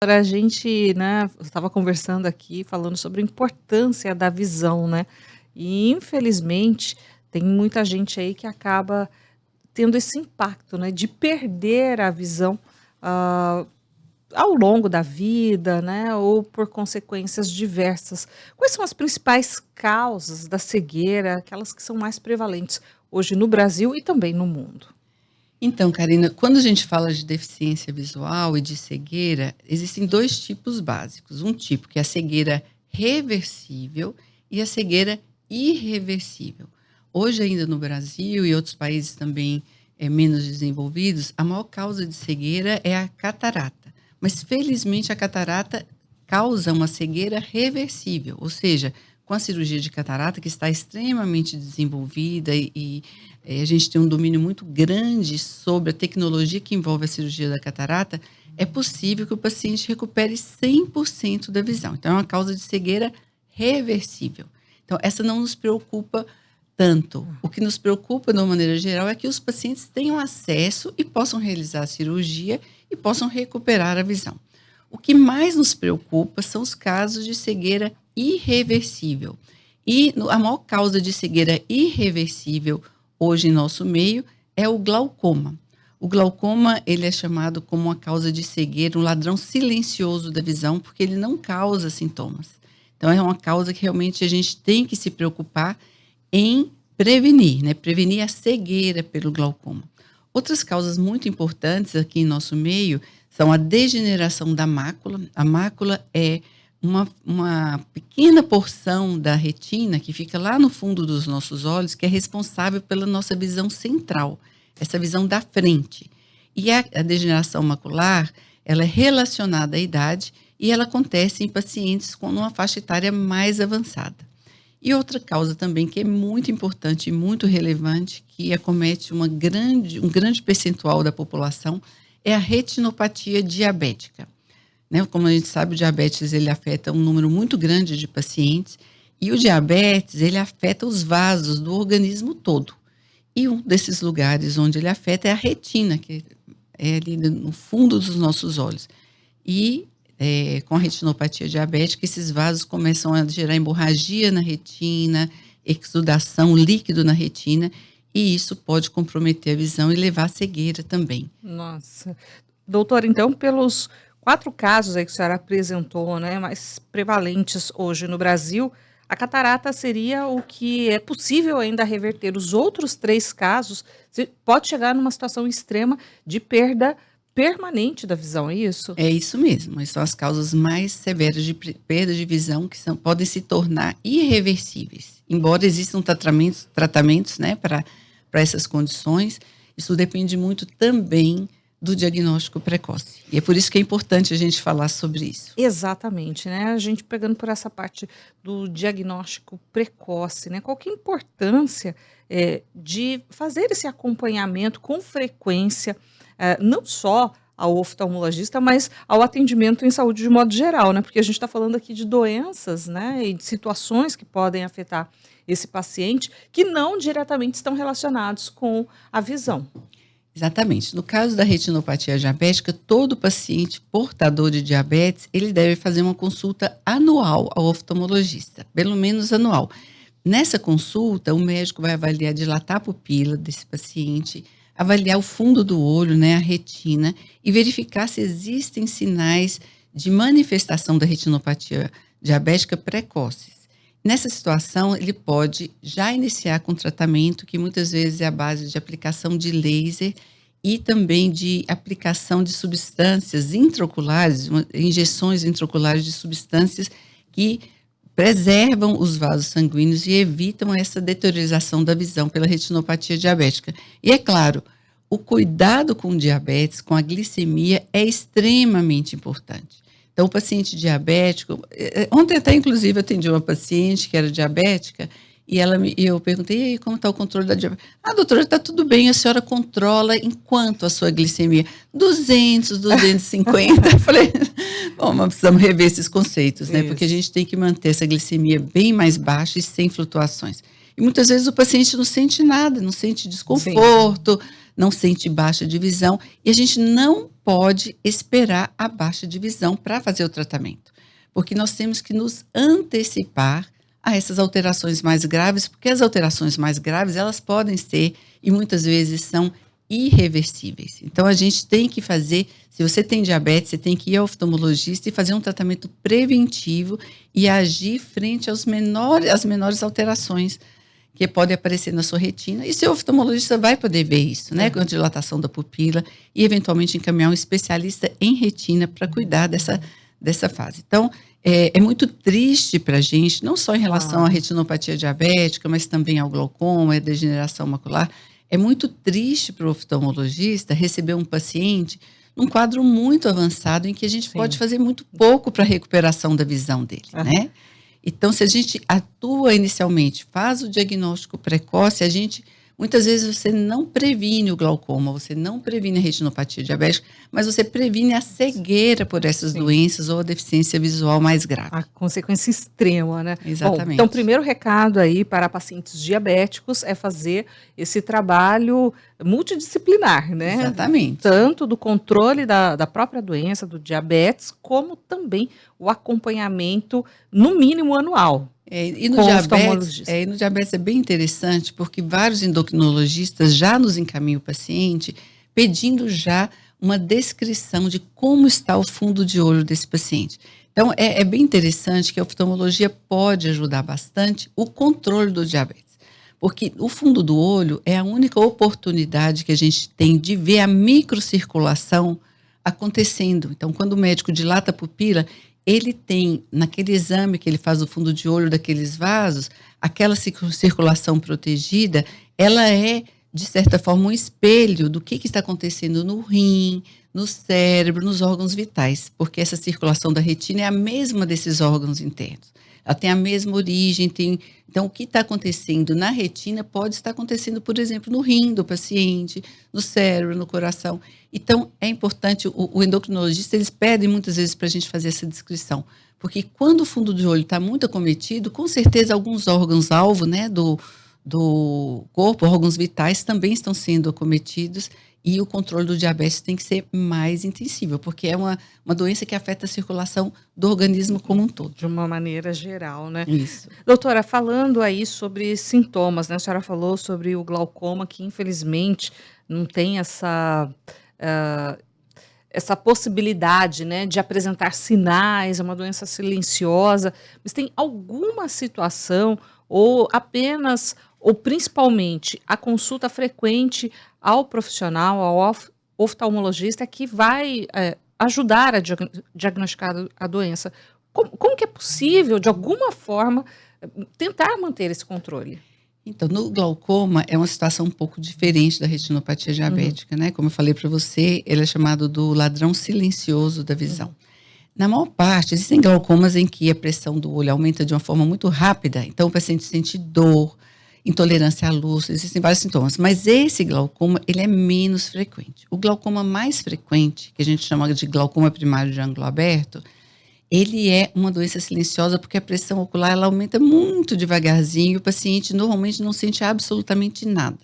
A gente, né, estava conversando aqui, falando sobre a importância da visão, né, e infelizmente tem muita gente aí que acaba tendo esse impacto, né, de perder a visão, ah, ao longo da vida, né, ou por consequências diversas. Quais são as principais causas da cegueira, aquelas que são mais prevalentes hoje no Brasil e também no mundo? Então, Karina, quando a gente fala de deficiência visual e de cegueira, existem dois tipos básicos. Um tipo que é a cegueira reversível e a cegueira irreversível. Hoje, ainda no Brasil e outros países também menos desenvolvidos, a maior causa de cegueira é a catarata. Mas, felizmente, a catarata causa uma cegueira reversível, ou seja, com a cirurgia de catarata, que está extremamente desenvolvida a gente tem um domínio muito grande sobre a tecnologia que envolve a cirurgia da catarata, é possível que o paciente recupere 100% da visão. Então, é uma causa de cegueira reversível. Então, essa não nos preocupa tanto. O que nos preocupa, de uma maneira geral, é que os pacientes tenham acesso e possam realizar a cirurgia e possam recuperar a visão. O que mais nos preocupa são os casos de cegueira irreversível. E a maior causa de cegueira irreversível hoje em nosso meio é o glaucoma. O glaucoma, ele é chamado como uma causa de cegueira, um ladrão silencioso da visão, porque ele não causa sintomas. Então, é uma causa que realmente a gente tem que se preocupar em prevenir, né? Prevenir a cegueira pelo glaucoma. Outras causas muito importantes aqui em nosso meio são a degeneração da mácula. A mácula é uma pequena porção da retina que fica lá no fundo dos nossos olhos, que é responsável pela nossa visão central, essa visão da frente. E a degeneração macular, ela é relacionada à idade e ela acontece em pacientes com uma faixa etária mais avançada. E outra causa também que é muito importante e muito relevante, que acomete um grande percentual da população, é a retinopatia diabética. Né? Como a gente sabe, o diabetes ele afeta um número muito grande de pacientes e o diabetes ele afeta os vasos do organismo todo. E um desses lugares onde ele afeta é a retina, que é ali no fundo dos nossos olhos. E com a retinopatia diabética, esses vasos começam a gerar hemorragia na retina, exudação, líquido na retina, e isso pode comprometer a visão e levar à cegueira também. Nossa. Doutora, então, pelos 4 casos aí que a senhora apresentou, né, mais prevalentes hoje no Brasil, a catarata seria o que é possível ainda reverter. Os outros 3 casos, você pode chegar numa situação extrema de perda permanente da visão, é isso? É isso mesmo, são as causas mais severas de perda de visão que podem se tornar irreversíveis. Embora existam tratamentos né, para essas condições, isso depende muito também do diagnóstico precoce. E é por isso que é importante a gente falar sobre isso. Exatamente, né, a gente pegando por essa parte do diagnóstico precoce, né, qual que é a importância, de fazer esse acompanhamento com frequência, não só ao oftalmologista, mas ao atendimento em saúde de modo geral, né, porque a gente está falando aqui de doenças, né, e de situações que podem afetar esse paciente, que não diretamente estão relacionados com a visão. Exatamente. No caso da retinopatia diabética, todo paciente portador de diabetes, ele deve fazer uma consulta anual ao oftalmologista, pelo menos anual. Nessa consulta, o médico vai avaliar, dilatar a pupila desse paciente, avaliar o fundo do olho, né, a retina, e verificar se existem sinais de manifestação da retinopatia diabética precoces. Nessa situação, ele pode já iniciar com tratamento, que muitas vezes é a base de aplicação de laser e também de aplicação de substâncias intraoculares, injeções intraoculares de substâncias que preservam os vasos sanguíneos e evitam essa deteriorização da visão pela retinopatia diabética. E é claro, o cuidado com o diabetes, com a glicemia, é extremamente importante. Então, o paciente diabético, ontem até inclusive atendi uma paciente que era diabética e eu perguntei, e aí, como está o controle da diabetes? Ah, doutora, está tudo bem, a senhora controla em quanto a sua glicemia? 200, 250. Eu falei, bom, mas precisamos rever esses conceitos, né? Isso. Porque a gente tem que manter essa glicemia bem mais baixa e sem flutuações. E muitas vezes o paciente não sente nada, não sente desconforto, não sente baixa de visão, e a gente não pode esperar a baixa de visão para fazer o tratamento, porque nós temos que nos antecipar a essas alterações mais graves, porque as alterações mais graves, elas podem ser, e muitas vezes são irreversíveis. Então, a gente tem que fazer, se você tem diabetes, você tem que ir ao oftalmologista e fazer um tratamento preventivo e agir frente às menores alterações que podem aparecer na sua retina. E seu oftalmologista vai poder ver isso, né? Com a dilatação da pupila e, eventualmente, encaminhar um especialista em retina para cuidar dessa fase. Então, é muito triste para a gente, não só em relação à retinopatia diabética, mas também ao glaucoma, à degeneração macular. É muito triste para o oftalmologista receber um paciente num quadro muito avançado em que a gente pode fazer muito pouco para a recuperação da visão dele, né? Então, se a gente atua inicialmente, faz o diagnóstico precoce, muitas vezes você não previne o glaucoma, você não previne a retinopatia diabética, mas você previne a cegueira por essas doenças ou a deficiência visual mais grave. A consequência extrema, né? Exatamente. Bom, então, o primeiro recado aí para pacientes diabéticos é fazer esse trabalho multidisciplinar, né? Exatamente. Tanto do controle da própria doença, do diabetes, como também o acompanhamento, no mínimo, anual. E no diabetes é bem interessante, porque vários endocrinologistas já nos encaminham o paciente pedindo já uma descrição de como está o fundo de olho desse paciente. Então, é bem interessante que a oftalmologia pode ajudar bastante o controle do diabetes, porque o fundo do olho é a única oportunidade que a gente tem de ver a microcirculação acontecendo. Então, quando o médico dilata a pupila, ele tem, naquele exame que ele faz do fundo de olho daqueles vasos, aquela circulação protegida, ela é, de certa forma, um espelho do que está acontecendo no rim, no cérebro, nos órgãos vitais, porque essa circulação da retina é a mesma desses órgãos internos. Ela tem a mesma origem, então o que está acontecendo na retina pode estar acontecendo, por exemplo, no rim do paciente, no cérebro, no coração. Então, é importante, o endocrinologista, eles pedem muitas vezes para a gente fazer essa descrição, porque quando o fundo de olho está muito acometido, com certeza alguns órgãos-alvo, né, do corpo, órgãos vitais também estão sendo acometidos, e o controle do diabetes tem que ser mais intensivo, porque é uma doença que afeta a circulação do organismo como um todo. De uma maneira geral, né? Isso. Doutora, falando aí sobre sintomas, né? A senhora falou sobre o glaucoma, que infelizmente não tem essa possibilidade, né, de apresentar sinais, é uma doença silenciosa, mas tem alguma situação ou apenas ou principalmente a consulta frequente ao profissional, ao oftalmologista, que vai ajudar a diagnosticar a doença? Como que é possível, de alguma forma, tentar manter esse controle? Então, no glaucoma é uma situação um pouco diferente da retinopatia diabética, né? Como eu falei para você, ele é chamado do ladrão silencioso da visão. Na maior parte, existem glaucomas em que a pressão do olho aumenta de uma forma muito rápida, então o paciente sente dor, intolerância à luz, existem vários sintomas, mas esse glaucoma, ele é menos frequente. O glaucoma mais frequente, que a gente chama de glaucoma primário de ângulo aberto, ele é uma doença silenciosa porque a pressão ocular ela aumenta muito devagarzinho e o paciente normalmente não sente absolutamente nada.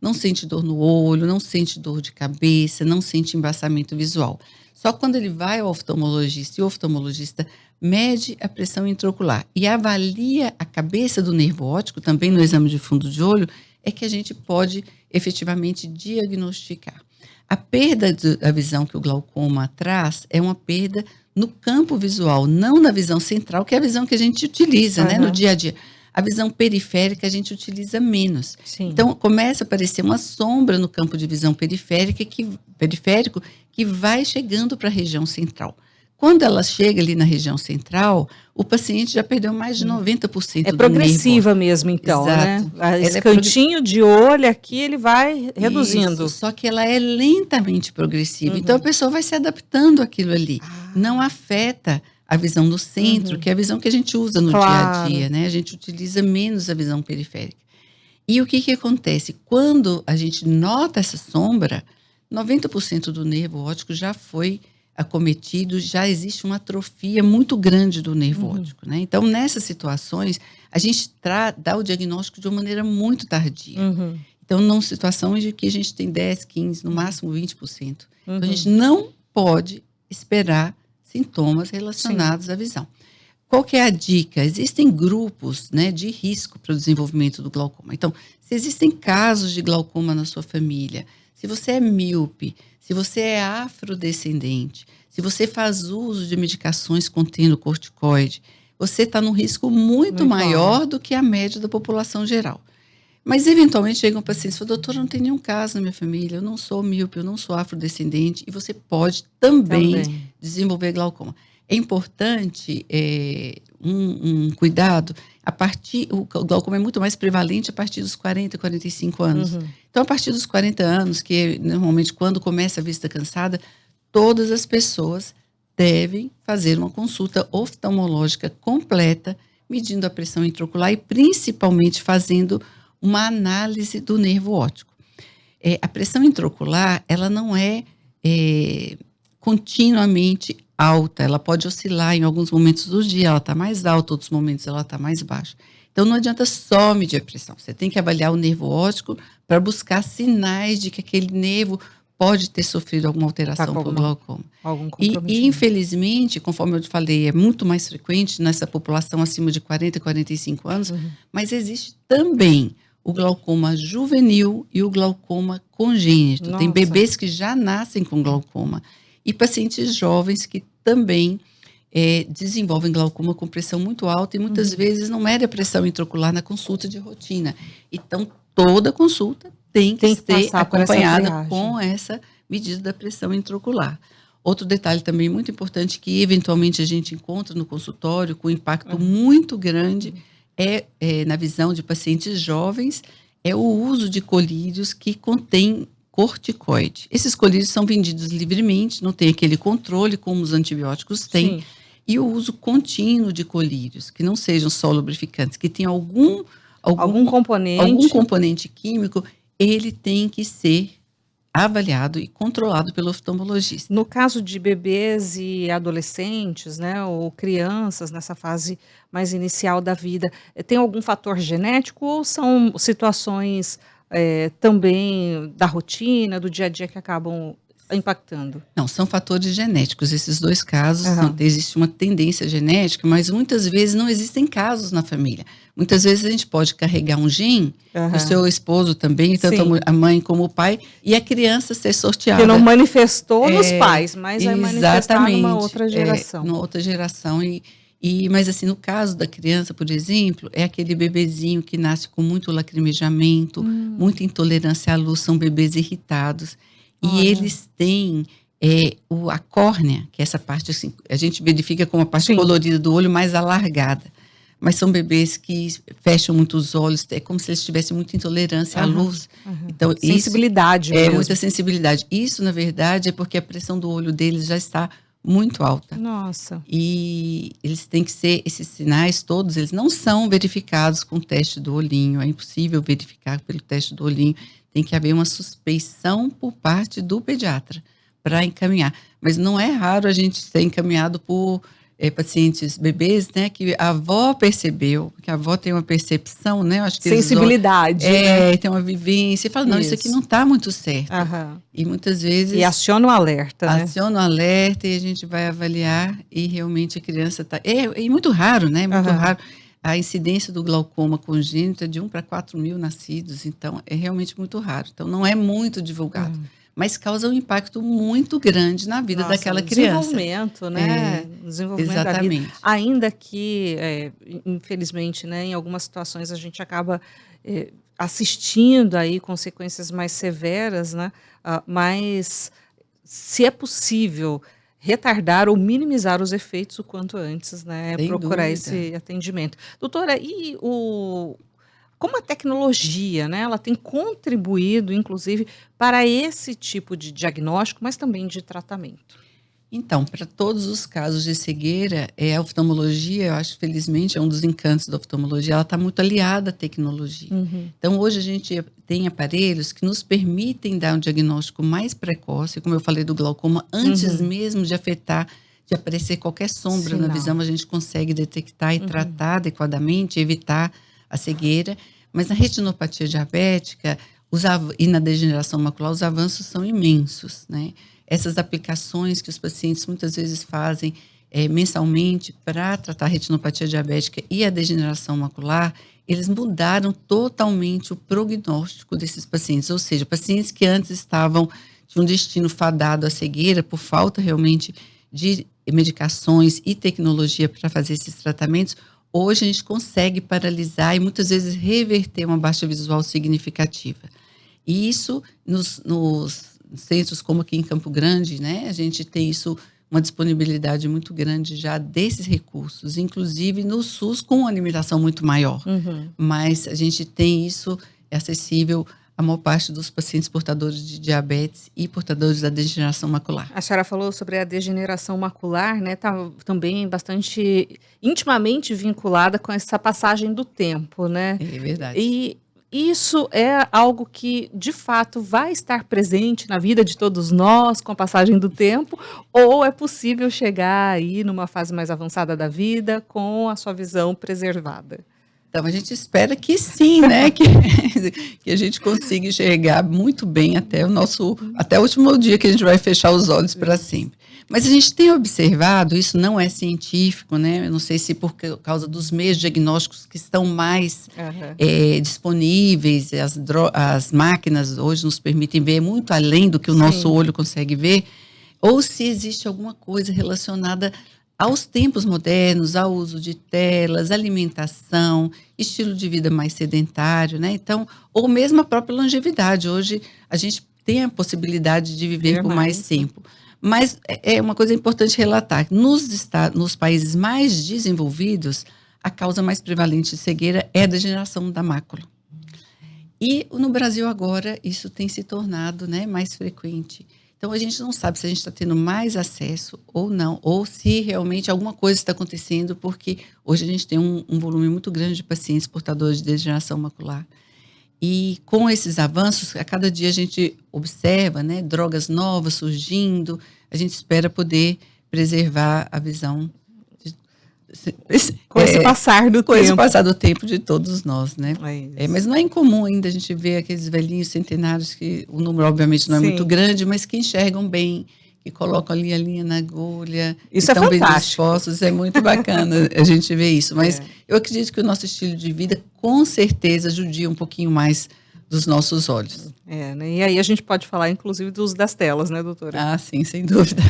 Não sente dor no olho, não sente dor de cabeça, não sente embaçamento visual. Só quando ele vai ao oftalmologista e o oftalmologista mede a pressão intraocular e avalia a cabeça do nervo óptico, também no exame de fundo de olho, é que a gente pode efetivamente diagnosticar. A perda da visão que o glaucoma traz é uma perda no campo visual, não na visão central, que é a visão que a gente utiliza, né, no dia a dia. A visão periférica a gente utiliza menos. Sim. Então, começa a aparecer uma sombra no campo de visão periférico que vai chegando para a região central. Quando ela chega ali na região central, o paciente já perdeu mais de 90% do nervo. É progressiva mesmo, então, Exato. né? Esse cantinho de olho aqui, ele vai reduzindo. Isso, só que ela é lentamente progressiva. Então, a pessoa vai se adaptando àquilo ali. Não afeta a visão no centro, que é a visão que a gente usa no dia a dia, né? A gente utiliza menos a visão periférica. E o que acontece? Quando a gente nota essa sombra, 90% do nervo óptico já foi acometido, já existe uma atrofia muito grande do nervo óptico, né? Então, nessas situações, a gente dá o diagnóstico de uma maneira muito tardia. Então, numa situação de que a gente tem 10, 15, no máximo 20%. Então, a gente não pode esperar sintomas relacionados à visão. Qual que é a dica? Existem grupos, né, de risco para o desenvolvimento do glaucoma. Então, se existem casos de glaucoma na sua família, se você é míope, se você é afrodescendente, se você faz uso de medicações contendo corticoide, você está num risco muito maior do que a média da população geral. Mas, eventualmente, chega um paciente e fala, doutora, não tem nenhum caso na minha família, eu não sou míope, eu não sou afrodescendente, e você pode também desenvolver glaucoma. É importante um cuidado, o glaucoma é muito mais prevalente a partir dos 40, 45 anos. Então, a partir dos 40 anos, que é normalmente quando começa a vista cansada, todas as pessoas devem fazer uma consulta oftalmológica completa, medindo a pressão intraocular e principalmente fazendo uma análise do nervo óptico. A pressão intraocular, ela não é continuamente alta, ela pode oscilar em alguns momentos do dia, ela está mais alta, outros momentos ela está mais baixa. Então, não adianta só medir a pressão, você tem que avaliar o nervo óptico para buscar sinais de que aquele nervo pode ter sofrido alguma alteração por glaucoma. E, infelizmente, conforme eu te falei, é muito mais frequente nessa população acima de 40, 45 anos, mas existe também o glaucoma juvenil e o glaucoma congênito. Tem bebês que já nascem com glaucoma e pacientes jovens que também desenvolvem glaucoma com pressão muito alta e muitas vezes não mede a pressão intraocular na consulta de rotina. Então, toda consulta tem que ser acompanhada com essa medida da pressão intraocular. Outro detalhe também muito importante que eventualmente a gente encontra no consultório com impacto muito grande na visão de pacientes jovens, é o uso de colírios que contém corticoide. Esses colírios são vendidos livremente, não tem aquele controle como os antibióticos têm. E o uso contínuo de colírios, que não sejam só lubrificantes, que tem algum componente químico, ele tem que ser avaliado e controlado pelo oftalmologista. No caso de bebês e adolescentes, né, ou crianças nessa fase mais inicial da vida, tem algum fator genético ou são situações também da rotina, do dia a dia que acabam impactando? Não, são fatores genéticos. Esses dois casos, existe uma tendência genética, mas muitas vezes não existem casos na família. Muitas vezes a gente pode carregar um gene, o seu esposo também, tanto a mãe como o pai, e a criança ser sorteada. Que não manifestou nos pais, mas vai manifestar numa outra geração. Numa outra geração. Mas assim, no caso da criança, por exemplo, é aquele bebezinho que nasce com muito lacrimejamento, muita intolerância à luz, são bebês irritados. E eles têm a córnea, que é essa parte assim, a gente verifica como a parte colorida do olho mais alargada. Mas são bebês que fecham muito os olhos, é como se eles tivessem muita intolerância à luz. Então, sensibilidade isso mesmo. Muita sensibilidade. Isso, na verdade, é porque a pressão do olho deles já está muito alta. Nossa. E eles têm que ser, esses sinais todos, eles não são verificados com o teste do olhinho, é impossível verificar pelo teste do olhinho. Tem que haver uma suspeição por parte do pediatra para encaminhar. Mas não é raro a gente ser encaminhado por pacientes bebês, né, que a avó percebeu, que a avó tem uma percepção, né, eu acho que sensibilidade, né? Tem uma vivência, e fala, não, isso aqui não está muito certo. E muitas vezes... E aciona o alerta, né? Aciona o alerta e a gente vai avaliar e realmente a criança está... É muito raro, né, muito raro. A incidência do glaucoma congênito é de 1 para 4 mil nascidos, então é realmente muito raro. Então não é muito divulgado, mas causa um impacto muito grande na vida daquela criança. Desenvolvimento, né? Desenvolvimento da vida. Ainda que, infelizmente, né, em algumas situações a gente acaba assistindo aí consequências mais severas, né? Mas se é possível retardar ou minimizar os efeitos o quanto antes, né? Sem procurar dúvida. Esse atendimento. Doutora, e como a tecnologia, né, ela tem contribuído, inclusive, para esse tipo de diagnóstico, mas também de tratamento? Então, para todos os casos de cegueira, a oftalmologia, eu acho, felizmente, é um dos encantos da oftalmologia, ela está muito aliada à tecnologia. Então, hoje a gente tem aparelhos que nos permitem dar um diagnóstico mais precoce, como eu falei do glaucoma, antes mesmo de afetar, de aparecer qualquer sombra na visão, a gente consegue detectar e tratar adequadamente, evitar a cegueira. Mas na retinopatia diabética, E na degeneração macular, os avanços são imensos, né? Essas aplicações que os pacientes muitas vezes fazem mensalmente para tratar a retinopatia diabética e a degeneração macular, eles mudaram totalmente o prognóstico desses pacientes. Ou seja, pacientes que antes tinham um destino fadado à cegueira por falta realmente de medicações e tecnologia para fazer esses tratamentos, hoje a gente consegue paralisar e muitas vezes reverter uma baixa visual significativa. E isso nos centros como aqui em Campo Grande, né, a gente tem isso, uma disponibilidade muito grande já desses recursos, inclusive no SUS com uma limitação muito maior. Mas a gente tem isso acessível a maior parte dos pacientes portadores de diabetes e portadores da degeneração macular. A senhora falou sobre a degeneração macular, né? Tá também bastante intimamente vinculada com essa passagem do tempo, né? É verdade. E isso é algo que, de fato, vai estar presente na vida de todos nós com a passagem do tempo, ou é possível chegar aí numa fase mais avançada da vida com a sua visão preservada? Então, a gente espera que sim, né? que a gente consiga enxergar muito bem até o último dia que a gente vai fechar os olhos para sempre. Mas a gente tem observado, isso não é científico, né? Eu não sei se por causa dos meios diagnósticos que estão mais disponíveis, as máquinas hoje nos permitem ver muito além do que o nosso olho consegue ver, ou se existe alguma coisa relacionada aos tempos modernos, ao uso de telas, alimentação, estilo de vida mais sedentário, né? Então, ou mesmo a própria longevidade. Hoje, a gente tem a possibilidade de viver por mais tempo. Mas é uma coisa importante relatar. Nos países mais desenvolvidos, a causa mais prevalente de cegueira é a degeneração da mácula. E no Brasil agora, isso tem se tornado, né, mais frequente. Então, a gente não sabe se a gente está tendo mais acesso ou não, ou se realmente alguma coisa está acontecendo, porque hoje a gente tem um volume muito grande de pacientes portadores de degeneração macular. E com esses avanços, a cada dia a gente observa, né, drogas novas surgindo, a gente espera poder preservar a visão com esse passar do tempo. Com esse passar do tempo de todos nós, né? Mas não é incomum ainda a gente ver aqueles velhinhos centenários que o número obviamente não é muito grande, mas que enxergam bem, que colocam ali a linha na agulha. Isso é fantástico. Bem dispostos, é muito bacana a gente ver isso. Mas eu acredito que o nosso estilo de vida com certeza judia um pouquinho mais dos nossos olhos. Né? E aí a gente pode falar, inclusive, do uso das telas, né, doutora? Ah, sim, sem dúvida.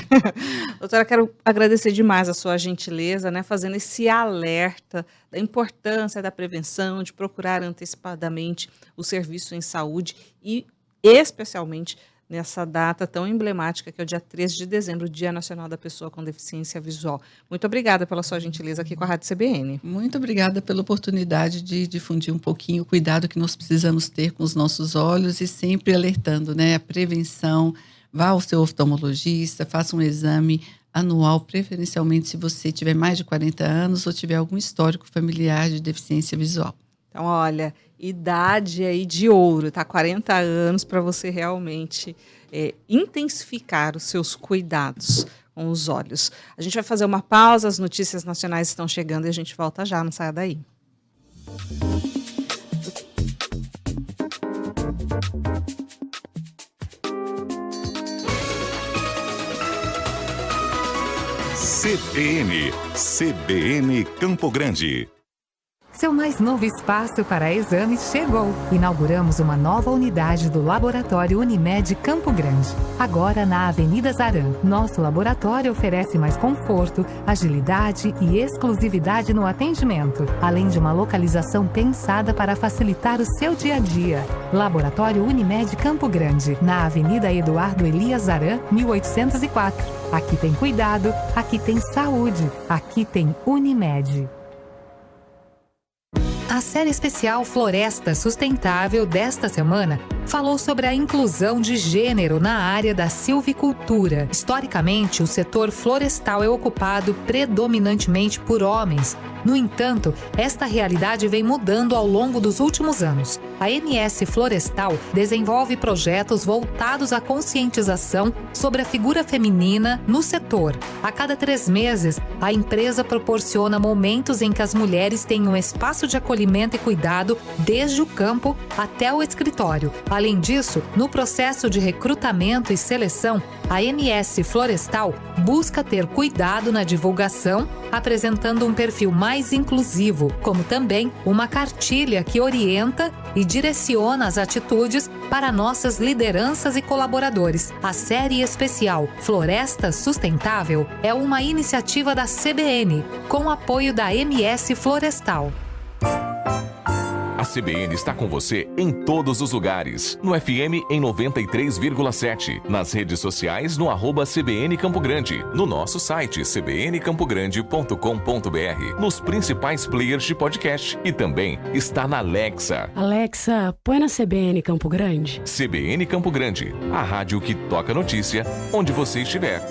Doutora, quero agradecer demais a sua gentileza, né, fazendo esse alerta da importância da prevenção, de procurar antecipadamente o serviço em saúde e, especialmente, nessa data tão emblemática que é o dia 13 de dezembro, Dia Nacional da Pessoa com Deficiência Visual. Muito obrigada pela sua gentileza aqui com a Rádio CBN. Muito obrigada pela oportunidade de difundir um pouquinho o cuidado que nós precisamos ter com os nossos olhos e sempre alertando, né, a prevenção. Vá ao seu oftalmologista, faça um exame anual, preferencialmente se você tiver mais de 40 anos ou tiver algum histórico familiar de deficiência visual. Então, olha, idade aí de ouro, tá? 40 anos para você realmente intensificar os seus cuidados com os olhos. A gente vai fazer uma pausa, as notícias nacionais estão chegando e a gente volta já, não saia daí. CBN Campo Grande. Seu mais novo espaço para exames chegou. Inauguramos uma nova unidade do Laboratório Unimed Campo Grande. Agora na Avenida Zaran. Nosso laboratório oferece mais conforto, agilidade e exclusividade no atendimento, além de uma localização pensada para facilitar o seu dia a dia. Laboratório Unimed Campo Grande, na Avenida Eduardo Elias Zaran, 1804. Aqui tem cuidado, aqui tem saúde, aqui tem Unimed. A série especial Floresta Sustentável desta semana falou sobre a inclusão de gênero na área da silvicultura. Historicamente, o setor florestal é ocupado predominantemente por homens. No entanto, esta realidade vem mudando ao longo dos últimos anos. A MS Florestal desenvolve projetos voltados à conscientização sobre a figura feminina no setor. A cada 3 meses, a empresa proporciona momentos em que as mulheres têm um espaço de acolhimento e cuidado desde o campo até o escritório, Além disso, no processo de recrutamento e seleção, a MS Florestal busca ter cuidado na divulgação, apresentando um perfil mais inclusivo, como também uma cartilha que orienta e direciona as atitudes para nossas lideranças e colaboradores. A série especial Floresta Sustentável é uma iniciativa da CBN, com apoio da MS Florestal. A CBN está com você em todos os lugares. No FM em 93,7. Nas redes sociais no @CBN Campo Grande. No nosso site cbncamprogrande.com.br. Nos principais players de podcast. E também está na Alexa. Alexa, põe na CBN Campo Grande. CBN Campo Grande. A rádio que toca notícia onde você estiver.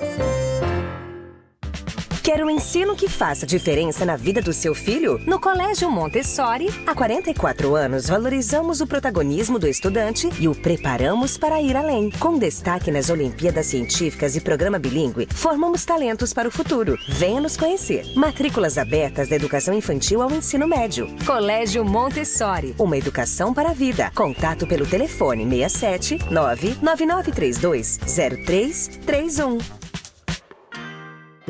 Quer um ensino que faça diferença na vida do seu filho? No Colégio Montessori, há 44 anos, valorizamos o protagonismo do estudante e o preparamos para ir além. Com destaque nas Olimpíadas Científicas e programa bilíngue, formamos talentos para o futuro. Venha nos conhecer. Matrículas abertas da educação infantil ao ensino médio. Colégio Montessori, uma educação para a vida. Contato pelo telefone 67 99932 0331.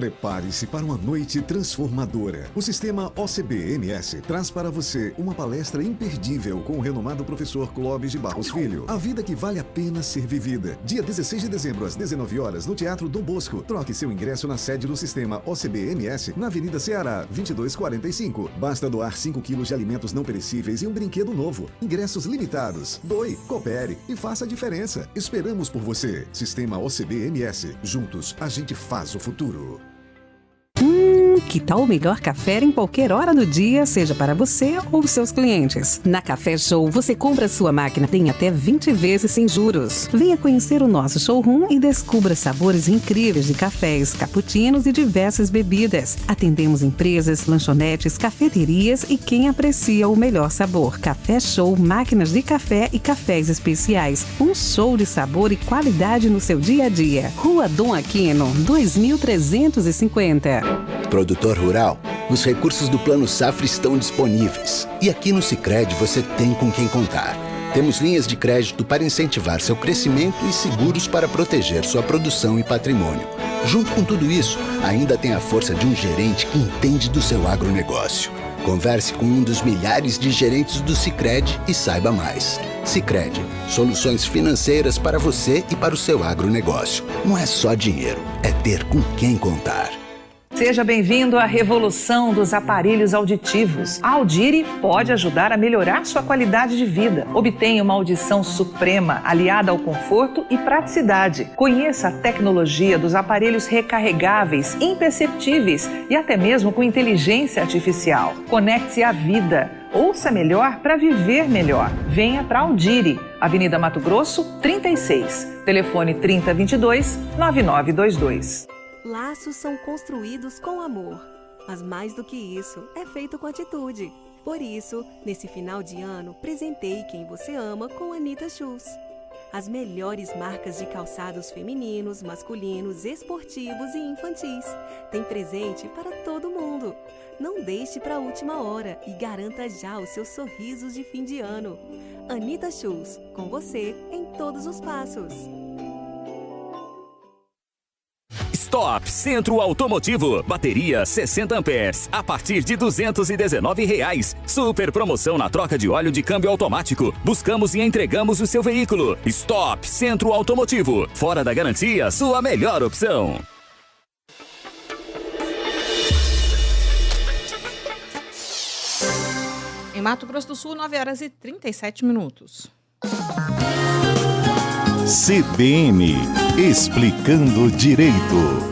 Prepare-se para uma noite transformadora. O sistema OCB-MS traz para você uma palestra imperdível com o renomado professor Clóvis de Barros Filho. A vida que vale a pena ser vivida. Dia 16 de dezembro, às 19 horas, no Teatro Dom Bosco. Troque seu ingresso na sede do sistema OCB-MS, na Avenida Ceará, 2245. Basta doar 5 quilos de alimentos não perecíveis e um brinquedo novo. Ingressos limitados. Doe, coopere e faça a diferença. Esperamos por você. Sistema OCB-MS. Juntos, a gente faz o futuro. Que tal o melhor café em qualquer hora do dia, seja para você ou seus clientes? Na Café Show, você compra sua máquina, tem até 20 vezes sem juros. Venha conhecer o nosso showroom e descubra sabores incríveis de cafés, cappuccinos e diversas bebidas. Atendemos empresas, lanchonetes, cafeterias e quem aprecia o melhor sabor. Café Show, máquinas de café e cafés especiais. Um show de sabor e qualidade no seu dia a dia. Rua Dom Aquino, 2350. Produtor rural, os recursos do Plano Safra estão disponíveis. E aqui no Sicredi você tem com quem contar. Temos linhas de crédito para incentivar seu crescimento e seguros para proteger sua produção e patrimônio. Junto com tudo isso, ainda tem a força de um gerente que entende do seu agronegócio. Converse com um dos milhares de gerentes do Sicredi e saiba mais. Sicredi, soluções financeiras para você e para o seu agronegócio. Não é só dinheiro, é ter com quem contar. Seja bem-vindo à revolução dos aparelhos auditivos. A Audire pode ajudar a melhorar sua qualidade de vida. Obtenha uma audição suprema, aliada ao conforto e praticidade. Conheça a tecnologia dos aparelhos recarregáveis, imperceptíveis e até mesmo com inteligência artificial. Conecte-se à vida. Ouça melhor para viver melhor. Venha para Audire, Avenida Mato Grosso, 36. Telefone 3022-9922. Laços são construídos com amor, mas mais do que isso, é feito com atitude. Por isso, nesse final de ano, presenteie quem você ama com Anitta Shoes. As melhores marcas de calçados femininos, masculinos, esportivos e infantis. Tem presente para todo mundo. Não deixe para a última hora e garanta já os seus sorrisos de fim de ano. Anitta Shoes, com você em todos os passos. Stop Centro Automotivo. Bateria 60 amperes a partir de R$ 219. Super promoção na troca de óleo de câmbio automático. Buscamos e entregamos o seu veículo. Stop Centro Automotivo. Fora da garantia, sua melhor opção. Em Mato Grosso do Sul, 9 horas e 37 minutos. CBN Explicando Direito.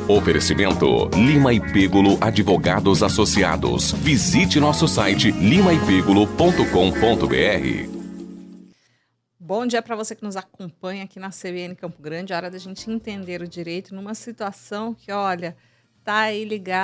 Oferecimento Lima e Pêgulo Advogados Associados. Visite nosso site limaepêgulo.com.br. Bom dia para você que nos acompanha aqui na CBN Campo Grande. É hora da gente entender o direito numa situação que, olha, tá aí ligada